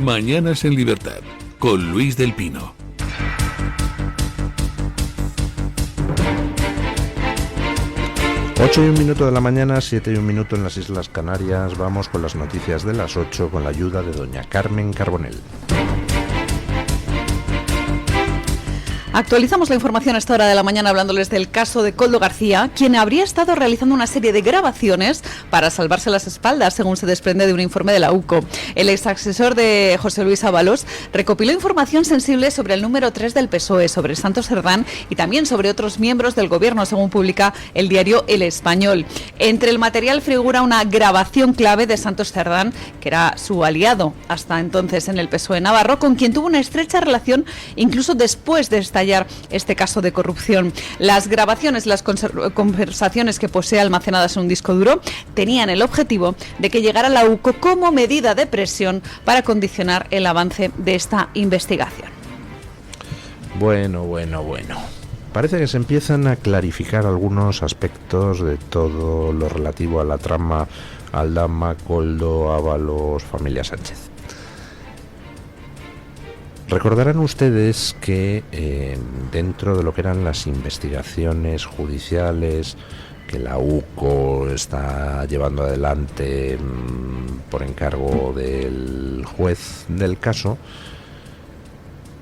Mañanas en Libertad, con Luis del Pino. Ocho y un minuto de la mañana, 7 y un minuto en las Islas Canarias. Vamos con las noticias de las 8 con la ayuda de doña Carmen Carbonell. Actualizamos la información a esta hora de la mañana hablándoles del caso de Koldo García, quien habría estado realizando una serie de grabaciones para salvarse las espaldas, según se desprende de un informe de la UCO. El exasesor de José Luis Ábalos recopiló información sensible sobre el número 3 del PSOE, sobre Santos Cerdán y también sobre otros miembros del gobierno, según publica el diario El Español. Entre el material figura una grabación clave de Santos Cerdán, que era su aliado hasta entonces en el PSOE navarro, con quien tuvo una estrecha relación incluso después de estallar este caso de corrupción. Las grabaciones, las conversaciones que posee almacenadas en un disco duro, tenían el objetivo de que llegara la UCO como medida de presión para condicionar el avance de esta investigación. Bueno. Parece que se empiezan a clarificar algunos aspectos de todo lo relativo a la trama Aldama, Koldo, Ábalos, familia Sánchez. Recordarán ustedes que dentro de lo que eran las investigaciones judiciales que la UCO está llevando adelante por encargo del juez del caso,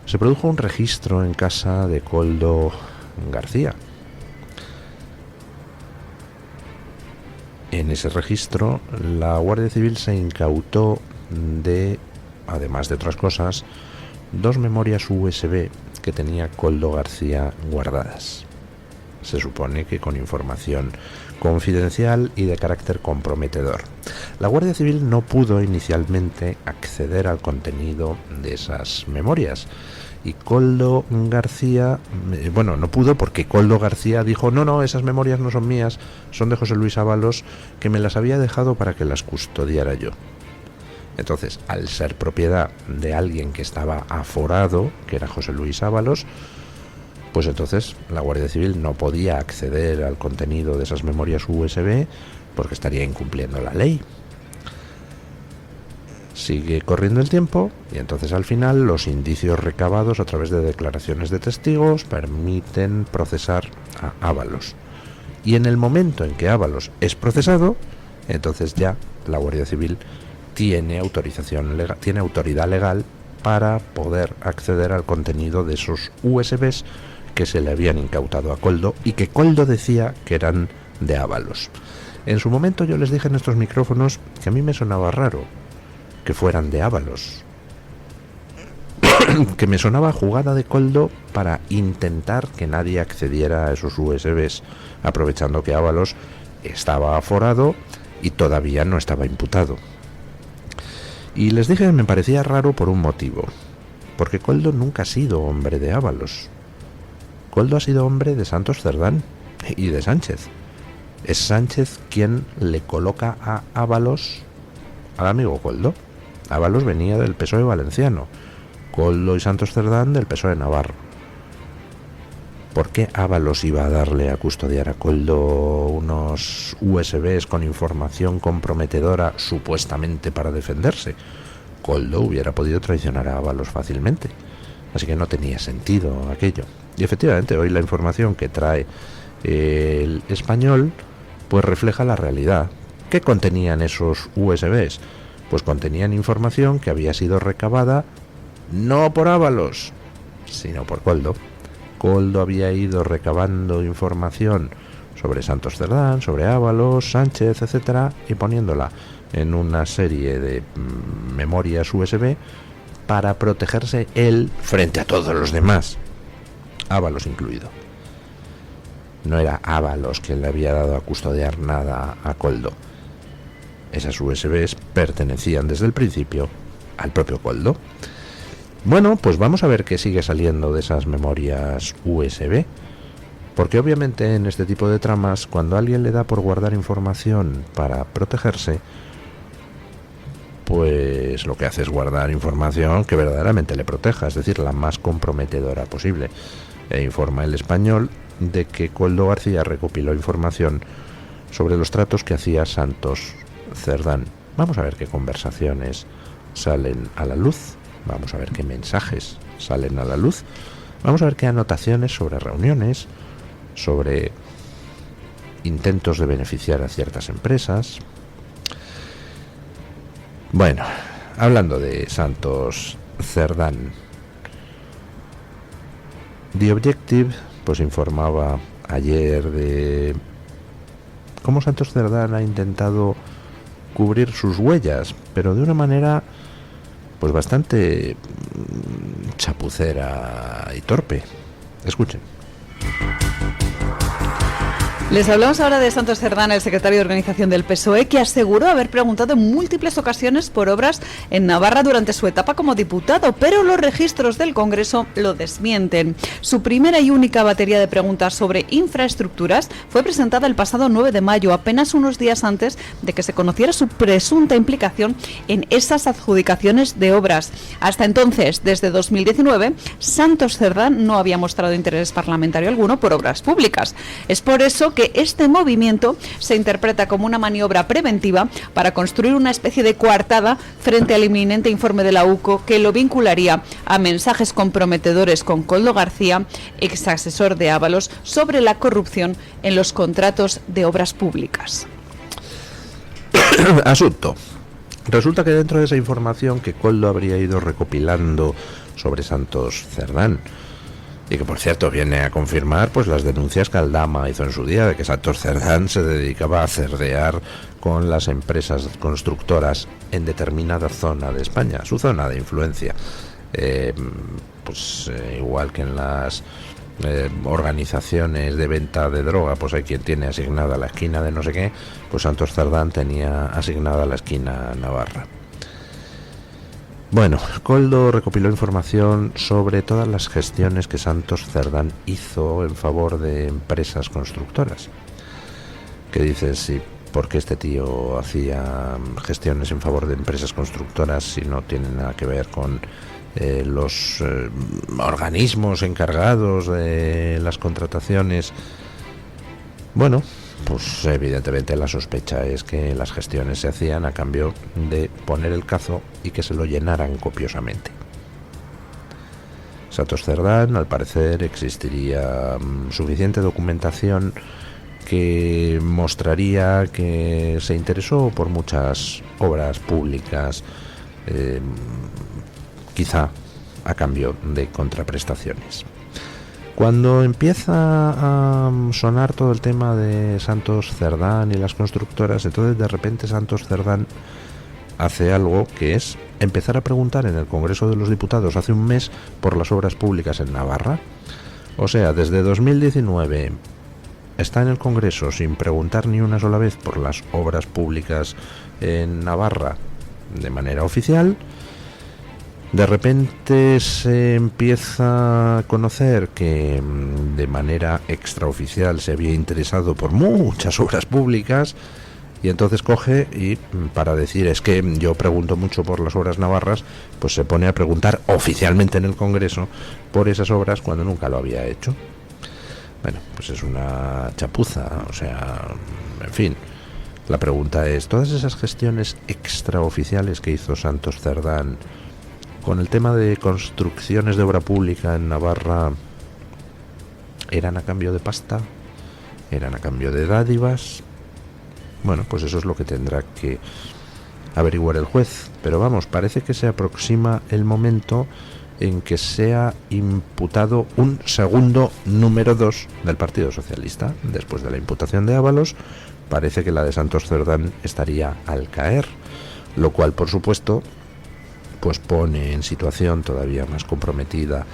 se produjo un registro en casa de Koldo García. En ese registro la Guardia Civil se incautó además de otras cosas, 2 memorias USB que tenía Koldo García guardadas. Se supone que con información confidencial y de carácter comprometedor. La Guardia Civil no pudo inicialmente acceder al contenido de esas memorias. Y Koldo García, no pudo porque Koldo García dijo, no, esas memorias no son mías, son de José Luis Ábalos, que me las había dejado para que las custodiara yo. Entonces, al ser propiedad de alguien que estaba aforado, que era José Luis Ábalos, pues entonces la Guardia Civil no podía acceder al contenido de esas memorias USB porque estaría incumpliendo la ley. Sigue corriendo el tiempo y entonces al final los indicios recabados a través de declaraciones de testigos permiten procesar a Ábalos. Y en el momento en que Ábalos es procesado, entonces ya la Guardia Civil tiene autorización legal, tiene autoridad legal para poder acceder al contenido de esos USBs que se le habían incautado a Koldo y que Koldo decía que eran de Ábalos. En su momento yo les dije en estos micrófonos que a mí me sonaba raro que fueran de Ábalos, que me sonaba jugada de Koldo para intentar que nadie accediera a esos USBs, aprovechando que Ábalos estaba aforado y todavía no estaba imputado. Y les dije que me parecía raro por un motivo, porque Koldo nunca ha sido hombre de Ábalos. Koldo ha sido hombre de Santos Cerdán y de Sánchez. Es Sánchez quien le coloca a Ábalos al amigo Koldo. Ábalos venía del PSOE valenciano, Koldo y Santos Cerdán del PSOE navarro. ¿Por qué Ábalos iba a darle a custodiar a Koldo unos USBs con información comprometedora supuestamente para defenderse? Koldo hubiera podido traicionar a Ábalos fácilmente, así que no tenía sentido aquello. Y efectivamente hoy la información que trae el Español pues refleja la realidad. ¿Qué contenían esos USBs? Pues contenían información que había sido recabada no por Ábalos, sino por Koldo. Koldo había ido recabando información sobre Santos Cerdán, sobre Ábalos, Sánchez, etcétera, y poniéndola en una serie de memorias USB para protegerse él frente a todos los demás, Ábalos incluido. No era Ábalos quien le había dado a custodiar nada a Koldo. Esas USBs pertenecían desde el principio al propio Koldo. Bueno, pues vamos a ver qué sigue saliendo de esas memorias USB, porque obviamente en este tipo de tramas, cuando alguien le da por guardar información para protegerse, pues lo que hace es guardar información que verdaderamente le proteja, es decir, la más comprometedora posible. E informa El Español de que Koldo García recopiló información sobre los tratos que hacía Santos Cerdán. Vamos a ver qué conversaciones salen a la luz, vamos a ver qué mensajes salen a la luz, vamos a ver qué anotaciones sobre reuniones, sobre intentos de beneficiar a ciertas empresas. Bueno, hablando de Santos Cerdán, The Objective pues informaba ayer de cómo Santos Cerdán ha intentado cubrir sus huellas, pero de una manera pues bastante chapucera y torpe. Escuchen. Les hablamos ahora de Santos Cerdán, el secretario de Organización del PSOE, que aseguró haber preguntado en múltiples ocasiones por obras en Navarra durante su etapa como diputado, pero los registros del Congreso lo desmienten. Su primera y única batería de preguntas sobre infraestructuras fue presentada el pasado 9 de mayo, apenas unos días antes de que se conociera su presunta implicación en esas adjudicaciones de obras. Hasta entonces, desde 2019, Santos Cerdán no había mostrado interés parlamentario alguno por obras públicas. Es por eso que este movimiento se interpreta como una maniobra preventiva para construir una especie de coartada frente al inminente informe de la UCO que lo vincularía a mensajes comprometedores con Koldo García, ex asesor de Ábalos, sobre la corrupción en los contratos de obras públicas. Asunto. Resulta que dentro de esa información que Koldo habría ido recopilando sobre Santos Cerdán, y que por cierto viene a confirmar pues las denuncias que Aldama hizo en su día de que Santos Cerdán se dedicaba a cerdear con las empresas constructoras en determinada zona de España, su zona de influencia, igual que en las organizaciones de venta de droga, pues hay quien tiene asignada la esquina de no sé qué, pues Santos Cerdán tenía asignada la esquina navarra. Bueno, Koldo recopiló información sobre todas las gestiones que Santos Cerdán hizo en favor de empresas constructoras. ¿Qué dices? Sí, ¿por qué este tío hacía gestiones en favor de empresas constructoras si no tiene nada que ver con los organismos encargados de las contrataciones? Bueno, pues evidentemente la sospecha es que las gestiones se hacían a cambio de poner el cazo y que se lo llenaran copiosamente. Santos Cerdán, al parecer, existiría suficiente documentación que mostraría que se interesó por muchas obras públicas, quizá a cambio de contraprestaciones. Cuando empieza a sonar todo el tema de Santos Cerdán y las constructoras, entonces de repente Santos Cerdán hace algo que es empezar a preguntar en el Congreso de los Diputados hace un mes por las obras públicas en Navarra. O sea, desde 2019 está en el Congreso sin preguntar ni una sola vez por las obras públicas en Navarra de manera oficial. De repente se empieza a conocer que de manera extraoficial se había interesado por muchas obras públicas y entonces coge y para decir es que yo pregunto mucho por las obras navarras, pues se pone a preguntar oficialmente en el Congreso por esas obras cuando nunca lo había hecho. Bueno, pues es una chapuza, o sea, en fin. La pregunta es, ¿todas esas gestiones extraoficiales que hizo Santos Cerdán con el tema de construcciones de obra pública en Navarra eran a cambio de pasta? ¿Eran a cambio de dádivas? Bueno, pues eso es lo que tendrá que averiguar el juez. Pero vamos, parece que se aproxima el momento en que sea imputado un segundo número 2 del Partido Socialista. Después de la imputación de Ábalos, parece que la de Santos Cerdán estaría al caer, lo cual, por supuesto, pues pone en situación todavía más comprometida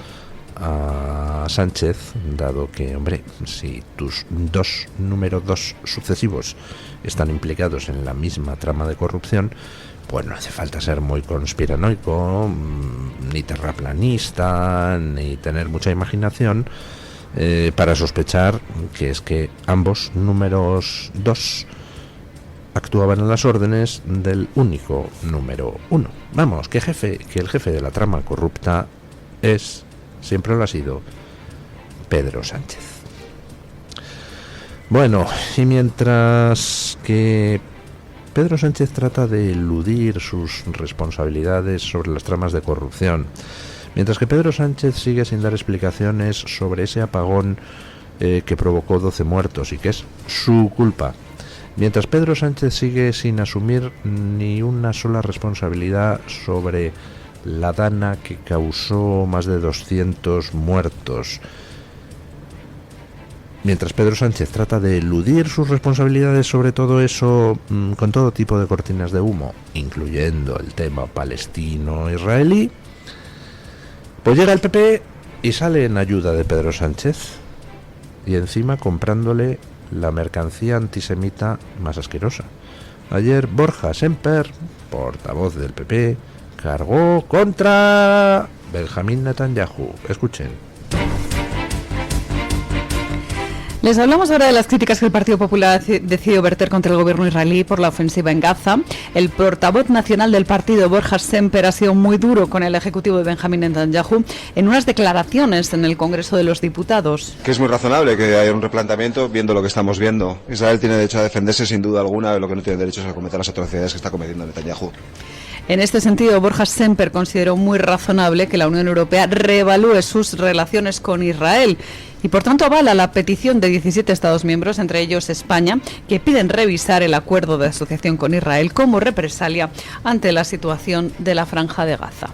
a Sánchez, dado que, hombre, si tus número 2 sucesivos están implicados en la misma trama de corrupción, pues no hace falta ser muy conspiranoico, ni terraplanista, ni tener mucha imaginación para sospechar que es que ambos números 2 actuaban a las órdenes del único número 1. Vamos, que el jefe de la trama corrupta siempre lo ha sido, Pedro Sánchez. Bueno, y mientras que Pedro Sánchez trata de eludir sus responsabilidades sobre las tramas de corrupción, mientras que Pedro Sánchez sigue sin dar explicaciones sobre ese apagón que provocó 12 muertos y que es su culpa. Mientras Pedro Sánchez sigue sin asumir ni una sola responsabilidad sobre la dana que causó más de 200 muertos. Mientras Pedro Sánchez trata de eludir sus responsabilidades sobre todo eso con todo tipo de cortinas de humo, incluyendo el tema palestino-israelí, pues llega el PP y sale en ayuda de Pedro Sánchez y encima comprándole la mercancía antisemita más asquerosa. Ayer Borja Semper, portavoz del PP, cargó contra Benjamín Netanyahu. Escuchen. Les hablamos ahora de las críticas que el Partido Popular decidió verter contra el gobierno israelí por la ofensiva en Gaza. El portavoz nacional del partido, Borja Semper, ha sido muy duro con el ejecutivo de Benjamín Netanyahu en unas declaraciones en el Congreso de los Diputados. Que es muy razonable que haya un replanteamiento viendo lo que estamos viendo. Israel tiene derecho a defenderse sin duda alguna, lo que no tiene derecho es a cometer las atrocidades que está cometiendo Netanyahu. En este sentido, Borja Semper consideró muy razonable que la Unión Europea reevalúe sus relaciones con Israel y por tanto avala la petición de 17 Estados miembros, entre ellos España, que piden revisar el acuerdo de asociación con Israel como represalia ante la situación de la Franja de Gaza.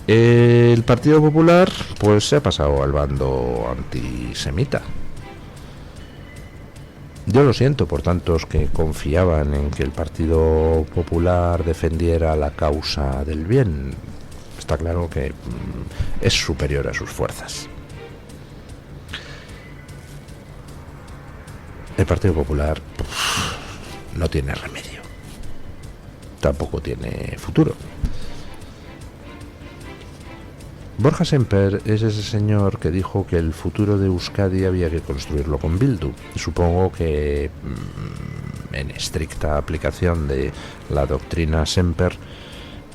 El Partido Popular pues se ha pasado al bando antisemita. Yo lo siento por tantos que confiaban en que el Partido Popular defendiera la causa del bien. Está claro que es superior a sus fuerzas. El Partido Popular no tiene remedio. Tampoco tiene futuro. Borja Semper es ese señor que dijo que el futuro de Euskadi había que construirlo con Bildu. Supongo que en estricta aplicación de la doctrina Semper,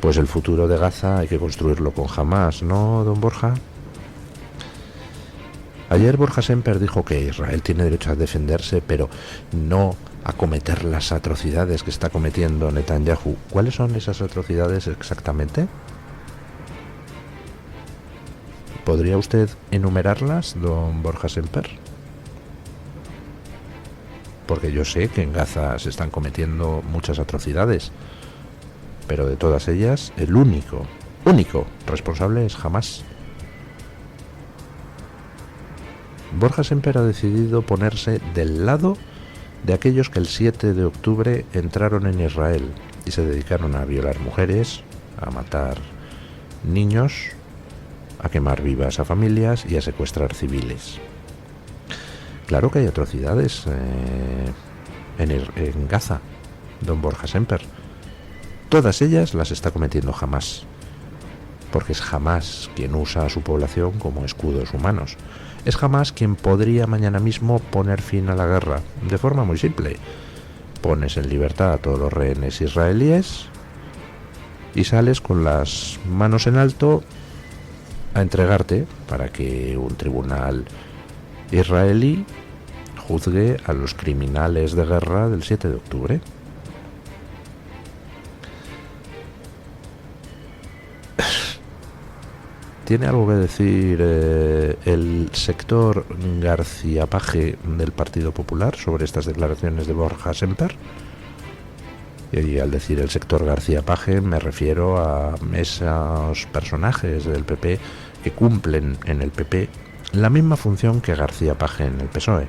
pues el futuro de Gaza hay que construirlo con Hamás, ¿no, don Borja? Ayer Borja Semper dijo que Israel tiene derecho a defenderse, pero no a cometer las atrocidades que está cometiendo Netanyahu. ¿Cuáles son esas atrocidades exactamente? ¿Podría usted enumerarlas, don Borja Semper? Porque yo sé que en Gaza se están cometiendo muchas atrocidades, pero de todas ellas el único responsable es Hamás. Borja Semper ha decidido ponerse del lado de aquellos que el 7 de octubre entraron en Israel y se dedicaron a violar mujeres, a matar niños, a quemar vivas a familias y a secuestrar civiles. Claro que hay atrocidades en Gaza, don Borja Semper. Todas ellas las está cometiendo Hamás, porque es Hamás quien usa a su población como escudos humanos. Es Hamás quien podría mañana mismo poner fin a la guerra, de forma muy simple. Pones en libertad a todos los rehenes israelíes y sales con las manos en alto a entregarte para que un tribunal israelí juzgue a los criminales de guerra del 7 de octubre. ¿Tiene algo que decir el sector García Paje del Partido Popular sobre estas declaraciones de Borja Semper? Y al decir el sector García Paje me refiero a esos personajes del PP que cumplen en el PP la misma función que García Paje en el PSOE.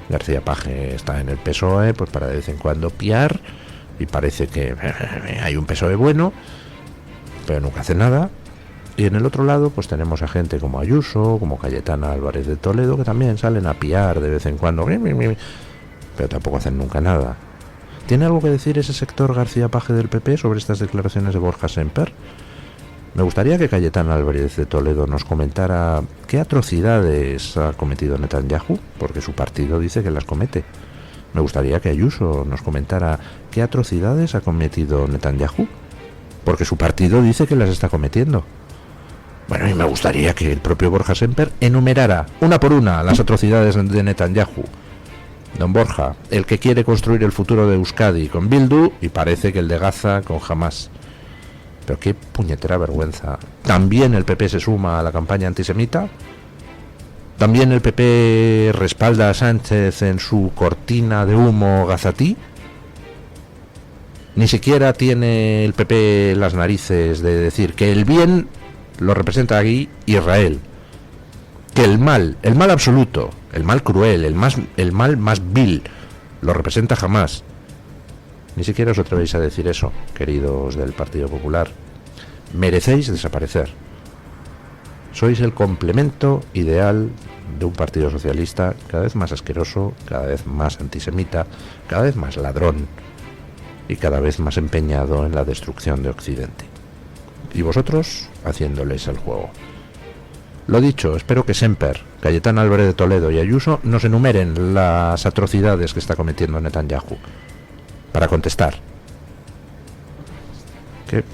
García Paje está en el PSOE pues para de vez en cuando piar y parece que hay un PSOE bueno, pero nunca hace nada. Y en el otro lado pues tenemos a gente como Ayuso, como Cayetana Álvarez de Toledo, que también salen a piar de vez en cuando, pero tampoco hacen nunca nada. ¿Tiene algo que decir ese sector García Paje del PP sobre estas declaraciones de Borja Semper? Me gustaría que Cayetana Álvarez de Toledo nos comentara qué atrocidades ha cometido Netanyahu, porque su partido dice que las comete. Me gustaría que Ayuso nos comentara qué atrocidades ha cometido Netanyahu, porque su partido dice que las está cometiendo. Bueno, y me gustaría que el propio Borja Semper enumerara una por una las atrocidades de Netanyahu. Don Borja, el que quiere construir el futuro de Euskadi con Bildu y parece que el de Gaza con Hamas. Pero qué puñetera vergüenza. ¿También el PP se suma a la campaña antisemita? ¿También el PP respalda a Sánchez en su cortina de humo gazatí? Ni siquiera tiene el PP las narices de decir que el bien lo representa aquí Israel, que el mal absoluto, el mal cruel, el mal más vil, lo representa Hamas. Ni siquiera os atrevéis a decir eso, queridos del Partido Popular. Merecéis desaparecer. Sois el complemento ideal de un partido socialista cada vez más asqueroso, cada vez más antisemita, cada vez más ladrón y cada vez más empeñado en la destrucción de Occidente. Y vosotros haciéndoles el juego. Lo dicho, espero que Semper, Cayetano Álvarez de Toledo y Ayuso nos enumeren las atrocidades que está cometiendo Netanyahu para contestar. Qué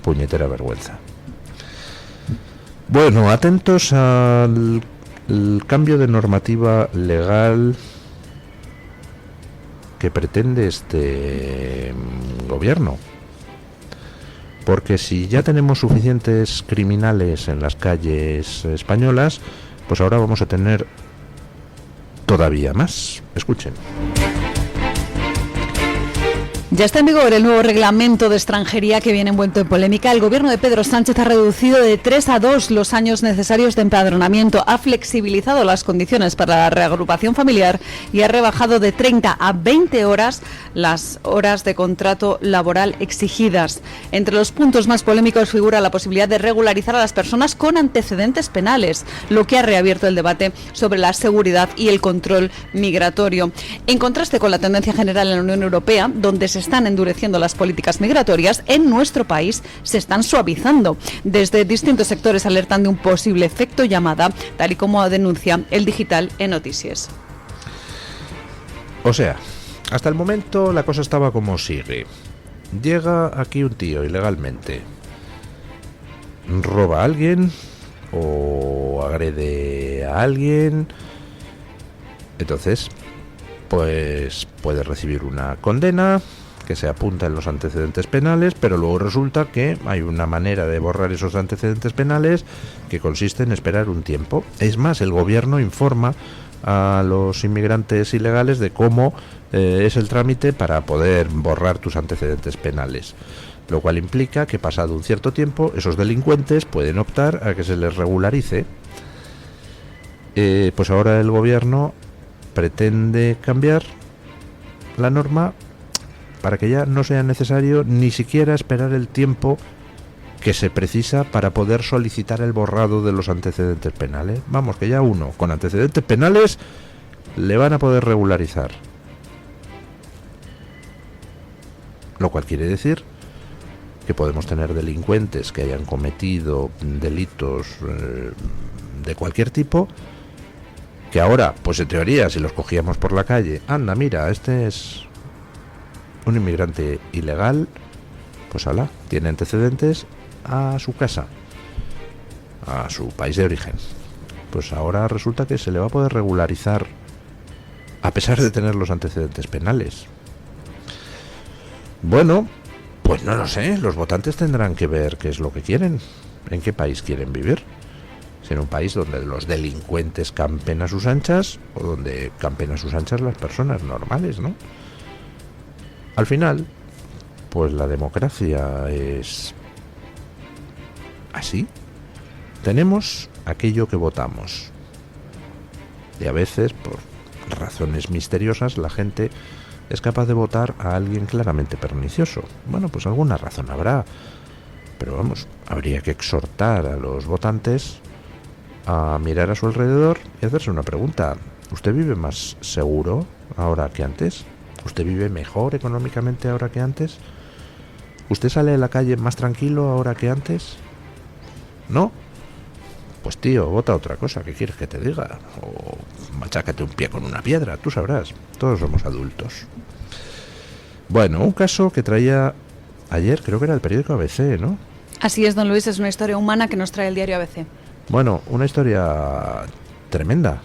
puñetera vergüenza. Bueno, atentos al cambio de normativa legal que pretende este gobierno. Porque si ya tenemos suficientes criminales en las calles españolas, pues ahora vamos a tener todavía más. Escuchen. Ya está en vigor el nuevo reglamento de extranjería que viene envuelto en polémica. El gobierno de Pedro Sánchez ha reducido de 3 a 2 los años necesarios de empadronamiento, ha flexibilizado las condiciones para la reagrupación familiar y ha rebajado de 30 a 20 horas las horas de contrato laboral exigidas. Entre los puntos más polémicos figura la posibilidad de regularizar a las personas con antecedentes penales, lo que ha reabierto el debate sobre la seguridad y el control migratorio. En contraste con la tendencia general en la Unión Europea, donde se están endureciendo las políticas migratorias, en nuestro país se están suavizando. Desde distintos sectores alertan de un posible efecto llamada, tal y como denuncia El Digital en Noticias. O sea, hasta el momento la cosa estaba como sigue. Llega aquí un tío ilegalmente, roba a alguien o agrede a alguien, entonces pues puede recibir una condena que se apunta en los antecedentes penales, pero luego resulta que hay una manera de borrar esos antecedentes penales que consiste en esperar un tiempo. Es más, el gobierno informa a los inmigrantes ilegales de cómo es el trámite para poder borrar tus antecedentes penales, lo cual implica que pasado un cierto tiempo esos delincuentes pueden optar a que se les regularice. Pues ahora el gobierno pretende cambiar la norma para que ya no sea necesario ni siquiera esperar el tiempo que se precisa para poder solicitar el borrado de los antecedentes penales. Vamos, que ya uno con antecedentes penales le van a poder regularizar. Lo cual quiere decir que podemos tener delincuentes que hayan cometido delitos de cualquier tipo, que ahora, pues en teoría, si los cogíamos por la calle, anda, mira, este es un inmigrante ilegal, pues ala, tiene antecedentes, a su casa, a su país de origen. Pues ahora resulta que se le va a poder regularizar a pesar de tener los antecedentes penales. Bueno, pues no lo sé, los votantes tendrán que ver qué es lo que quieren, en qué país quieren vivir. Si en un país donde los delincuentes campen a sus anchas o donde campen a sus anchas las personas normales, ¿no? Al final, pues la democracia es así. Tenemos aquello que votamos. Y a veces, por razones misteriosas, la gente es capaz de votar a alguien claramente pernicioso. Bueno, pues alguna razón habrá. Pero vamos, habría que exhortar a los votantes a mirar a su alrededor y hacerse una pregunta. ¿Usted vive más seguro ahora que antes? ¿Usted vive mejor económicamente ahora que antes? ¿Usted sale a la calle más tranquilo ahora que antes? ¿No? Pues tío, vota otra cosa, ¿qué quieres que te diga? O machácate un pie con una piedra, tú sabrás. Todos somos adultos. Bueno, un caso que traía ayer, creo que era el periódico ABC, ¿no? Así es, don Luis, es una historia humana que nos trae el diario ABC. Bueno, una historia tremenda.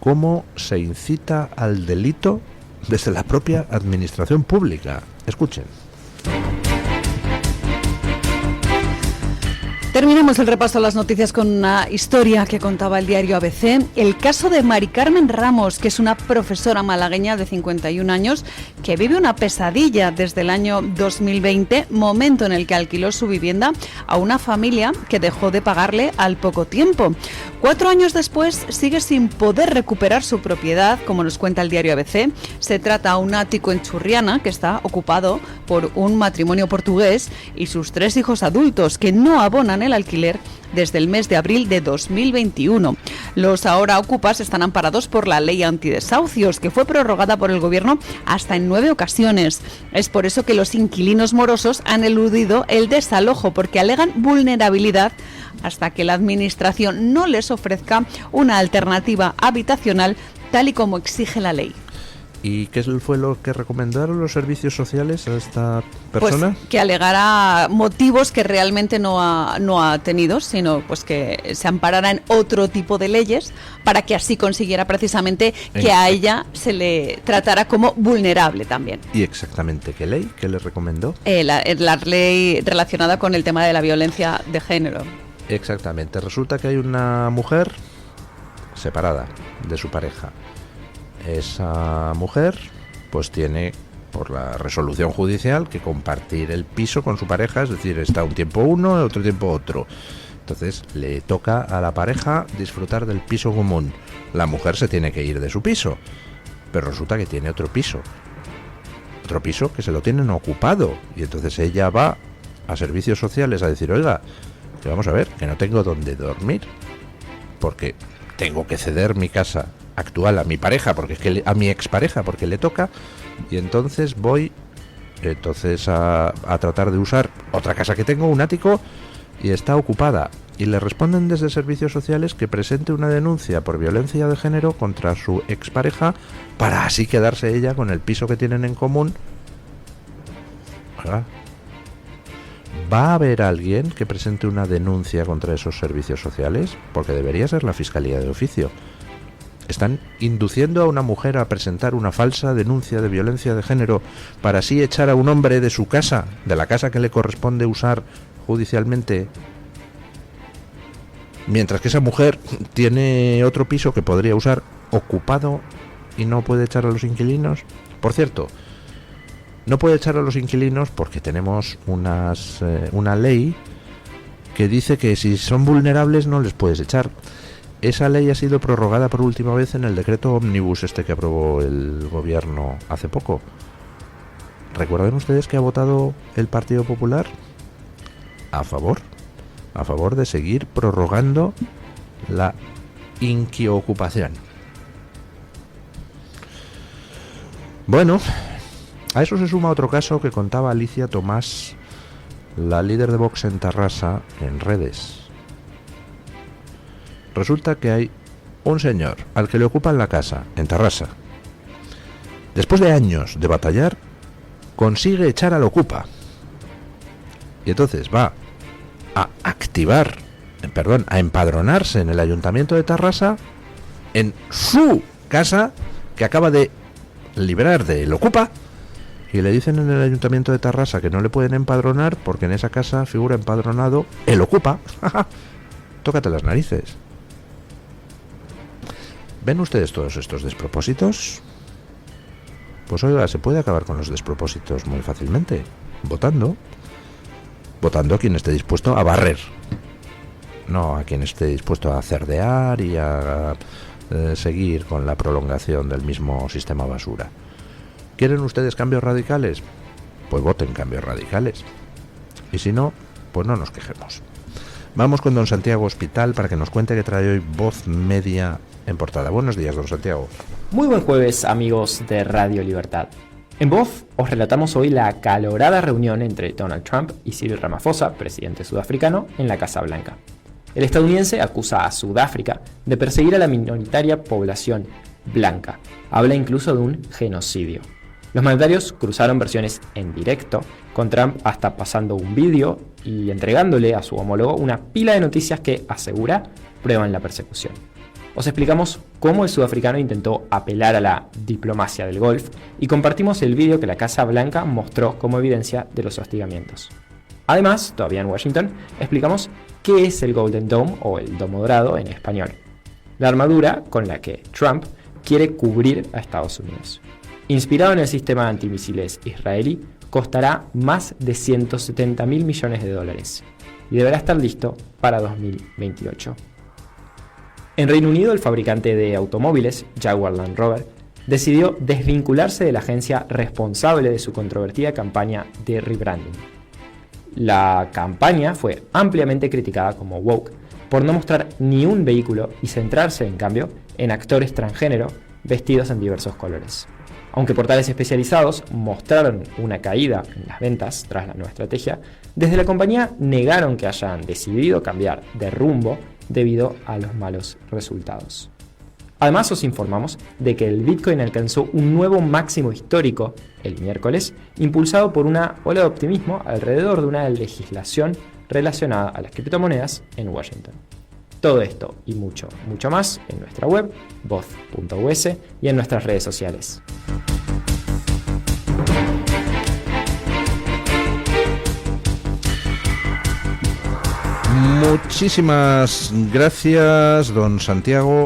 cómo se incita al delito desde la propia administración pública. Escuchen. Terminamos el repaso a las noticias con una historia que contaba el diario ABC. El caso de Mari Carmen Ramos, que es una profesora malagueña de 51 años que vive una pesadilla desde el año 2020, momento en el que alquiló su vivienda a una familia que dejó de pagarle al poco tiempo. 4 años después sigue sin poder recuperar su propiedad, como nos cuenta el diario ABC. Se trata de un ático en Churriana que está ocupado por un matrimonio portugués y sus 3 hijos adultos que no abonan el alquiler desde el mes de abril de 2021. Los ahora ocupas están amparados por la ley antidesahucios, que fue prorrogada por el gobierno hasta en 9 ocasiones. Es por eso que los inquilinos morosos han eludido el desalojo, porque alegan vulnerabilidad hasta que la administración no les ofrezca una alternativa habitacional tal y como exige la ley. ¿Y qué fue lo que recomendaron los servicios sociales a esta persona? Pues que alegara motivos que realmente no ha tenido, sino pues que se amparara en otro tipo de leyes para que así consiguiera precisamente que a ella se le tratara como vulnerable también. ¿Y exactamente qué ley? ¿Qué le recomendó? La ley relacionada con el tema de la violencia de género. Exactamente. Resulta que hay una mujer separada de su pareja. Esa mujer pues tiene, por la resolución judicial, que compartir el piso con su pareja, es decir, está un tiempo uno, otro tiempo otro. Entonces le toca a la pareja disfrutar del piso común. La mujer se tiene que ir de su piso, pero resulta que tiene otro piso que se lo tienen ocupado, y entonces ella va a servicios sociales a decir: oiga, que vamos a ver, que no tengo dónde dormir, porque tengo que ceder mi casa actual a mi pareja, porque es que a mi expareja, porque le toca, y entonces voy a tratar de usar otra casa que tengo, un ático, y está ocupada, y le responden desde servicios sociales que presente una denuncia por violencia de género contra su expareja para así quedarse ella con el piso que tienen en común. ¿Verdad? ¿Va a haber alguien que presente una denuncia contra esos servicios sociales? Porque debería ser la Fiscalía de Oficio. Están induciendo a una mujer a presentar una falsa denuncia de violencia de género para así echar a un hombre de su casa, de la casa que le corresponde usar judicialmente, mientras que esa mujer tiene otro piso que podría usar ocupado y no puede echar a los inquilinos. Por cierto, no puede echar a los inquilinos porque tenemos una ley que dice que si son vulnerables no les puedes echar. Esa ley ha sido prorrogada por última vez en el decreto ómnibus que aprobó el gobierno hace poco. ¿Recuerdan ustedes que ha votado el Partido Popular? A favor de seguir prorrogando la inquiocupación. Bueno, a eso se suma otro caso que contaba Alicia Tomás, la líder de Vox en Tarrasa, en redes. Resulta que hay un señor al que le ocupan la casa en Tarrasa. Después de años de batallar, consigue echar al ocupa. Y entonces va a a empadronarse en el Ayuntamiento de Tarrasa en su casa que acaba de librar del ocupa, y le dicen en el Ayuntamiento de Tarrasa que no le pueden empadronar porque en esa casa figura empadronado el ocupa. Tócate las narices. ¿Ven ustedes todos estos despropósitos? Pues oiga, se puede acabar con los despropósitos muy fácilmente, votando a quien esté dispuesto a barrer, no a quien esté dispuesto a cerdear y a seguir con la prolongación del mismo sistema basura. ¿Quieren ustedes cambios radicales? Pues voten cambios radicales. Y si no, pues no nos quejemos. Vamos con don Santiago Hospital para que nos cuente qué trae hoy Voz Media en portada. Buenos días, don Santiago. Muy buen jueves, amigos de Radio Libertad. En Voz os relatamos hoy la acalorada reunión entre Donald Trump y Cyril Ramaphosa, presidente sudafricano, en la Casa Blanca. El estadounidense acusa a Sudáfrica de perseguir a la minoritaria población blanca. Habla incluso de un genocidio. Los mandatarios cruzaron versiones en directo, con Trump hasta pasando un vídeo y entregándole a su homólogo una pila de noticias que, asegura, prueban la persecución. Os explicamos cómo el sudafricano intentó apelar a la diplomacia del Golf y compartimos el vídeo que la Casa Blanca mostró como evidencia de los hostigamientos. Además, todavía en Washington, explicamos qué es el Golden Dome o el Domo Dorado en español, la armadura con la que Trump quiere cubrir a Estados Unidos. Inspirado en el sistema antimisiles israelí, costará más de 170.000 millones de dólares y deberá estar listo para 2028. En Reino Unido, el fabricante de automóviles, Jaguar Land Rover, decidió desvincularse de la agencia responsable de su controvertida campaña de rebranding. La campaña fue ampliamente criticada como woke por no mostrar ni un vehículo y centrarse, en cambio, en actores transgénero vestidos en diversos colores. Aunque portales especializados mostraron una caída en las ventas tras la nueva estrategia, desde la compañía negaron que hayan decidido cambiar de rumbo debido a los malos resultados. Además, os informamos de que el Bitcoin alcanzó un nuevo máximo histórico el miércoles, impulsado por una ola de optimismo alrededor de una legislación relacionada a las criptomonedas en Washington. Todo esto y mucho, mucho más en nuestra web, voz.us, y en nuestras redes sociales. Muchísimas gracias, don Santiago.